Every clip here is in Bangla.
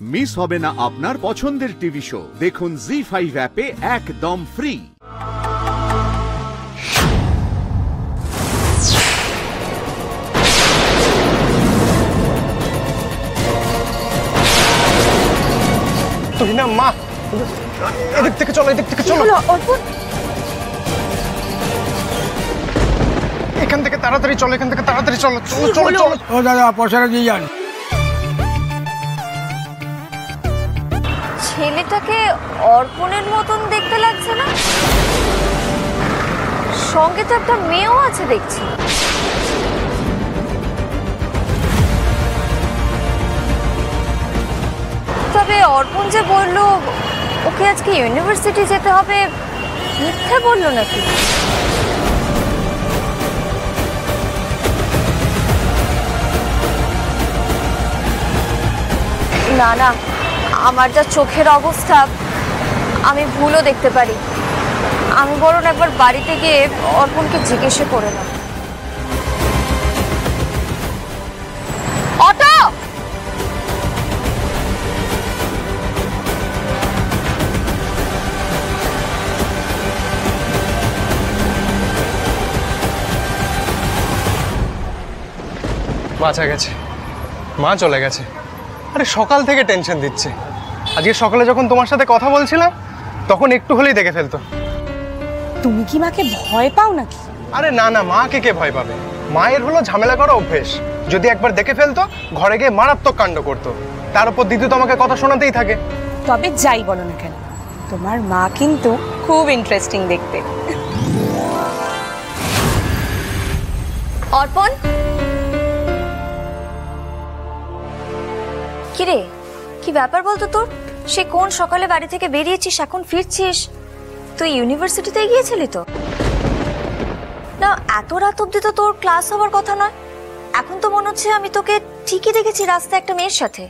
মিস হবে না আপনার পছন্দের টিভি শো। দেখুন জি5 অ্যাপে একদম ফ্রি। তুই না মা, এদিক থেকে চলো, এদিক থেকে চলো। এখান থেকে তাড়াতাড়ি চলো, এখান থেকে তাড়াতাড়ি চলো। চলো চলো চলো। ও দাদা, পয়সাটা দিয়ে যান। ছেলেটাকে অর্পণের মতন দেখতে লাগছে না? সঙ্গে তো একটা মেয়েও আছে দেখছি। তবে অর্পণ যে বললো ওকে আজকে ইউনিভার্সিটি যেতে হবে, মিথ্যে বললো নাকি? না না, আমার যা চোখের অবস্থা, আমি ভুলও দেখতে পারি। আমি বরং একবার বাড়িতে গিয়ে অর্পণকে জিজ্ঞেস করে নেব। অটো! বাঁচা গেছে, মা চলে গেছে। আরে সকাল থেকে টেনশন দিচ্ছে। আজকে সকালে যখন তোমার সাথে কথা বলছিলাম তখন একটু হলেই দেখে ফেলতো। তুমি কি মাকে ভয় পাও নাকি? আরে না না, মাকে কে ভয় পাবে? মায়ের হলো ঝামেলা করা অভ্যেস। যদি একবার দেখে ফেলতো ঘরে গিয়ে মারাত্মক কাণ্ড করতো। তার উপর দিদি তো আমাকে কথা শোনাতেই থাকে। তবে যাই বলো না কেন, তোমার মা কিন্তু খুব ইন্টারেস্টিং দেখতে। অর্পণ, কিরে কি ব্যাপার বলতো তোর? সে কোন সকালে বাড়ি থেকে বেরিয়েছিস, এখন ফিরছিস? তুই ইউনিভার্সিটিতে গিয়েছিলি তো? না, এত রাত অব্দি তো তোর ক্লাস হওয়ার কথা নয়। এখন তো মনে হচ্ছে আমি তোকে ঠিকই দেখেছি রাস্তায় একটা মেয়ের সাথে।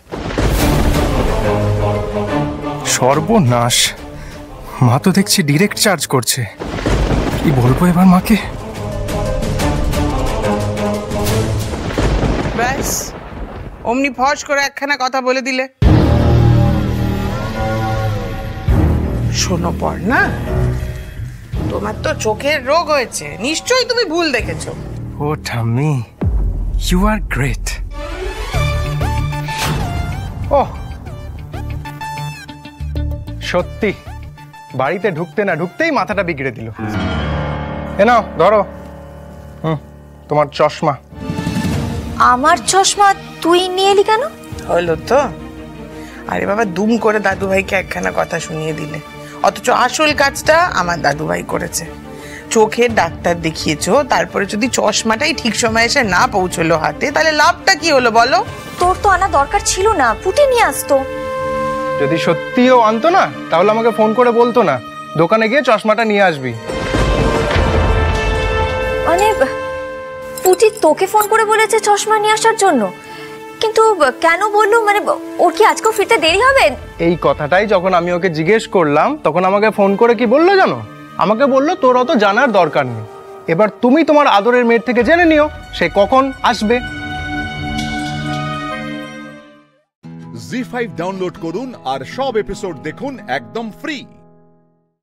সর্বনাশ, মা তো দেখছি ডিরেক্ট চার্জ করছে। কি বলবো এবার মাকে? ব্যাস, অমনি ফস করে একখানা কথা বলে দিলে। শোনো পর না, তোমার তো চোখের রোগ হয়েছে, নিশ্চয়ই তুমি ভুল দেখেছো। ও ঠাম্মি, ইউ আর গ্রেট। ও সত্যি, বাড়িতে ঢুকতে না ঢুকতেই মাথাটা বিগড়ে দিল। এ নাও ধরো, তোমার চশমা। আমার চশমা তুই নিয়ে এলি কেন? হলো তো, আরে বাবা, দুম করে দাদু ভাইকে একখানা কথা শুনিয়ে দিলে। অথচ আসল কাজটা আমার দাদু ভাই করেছে। চোখের ডাক্তার দেখিয়েছো, তারপরে যদি চশমাটাই ঠিক সময় এসে না পৌঁছলো হাতে, তাহলে লাভটা কি হলো বলো? তোর তো আনা দরকার ছিল না, পুঁটি নিয়ে আসতো। যদি সত্যিও আনতো না তাহলে আমাকে ফোন করে বলতো না দোকানে গিয়ে চশমাটা নিয়ে আসবি। মানে পুঁটি তোকে ফোন করে বলেছে চশমা নিয়ে আসার জন্য? কিন্তু কেন বললো? মানে ওর কি আজকেও ফিরতে দেরি হবে? এই কথাটাই যখন আমি ওকে জিজ্ঞেস করলাম তখন আমাকে ফোন করে কি বললো জানো? আমাকে বললো তোর অত জানার দরকার নেই, এবার তুমি তোমার আদরের মেয়ের থেকে জেনে নিও সে কখন আসবে। জি5 ডাউনলোড করুন আর সব এপিসোড দেখুন একদম ফ্রি।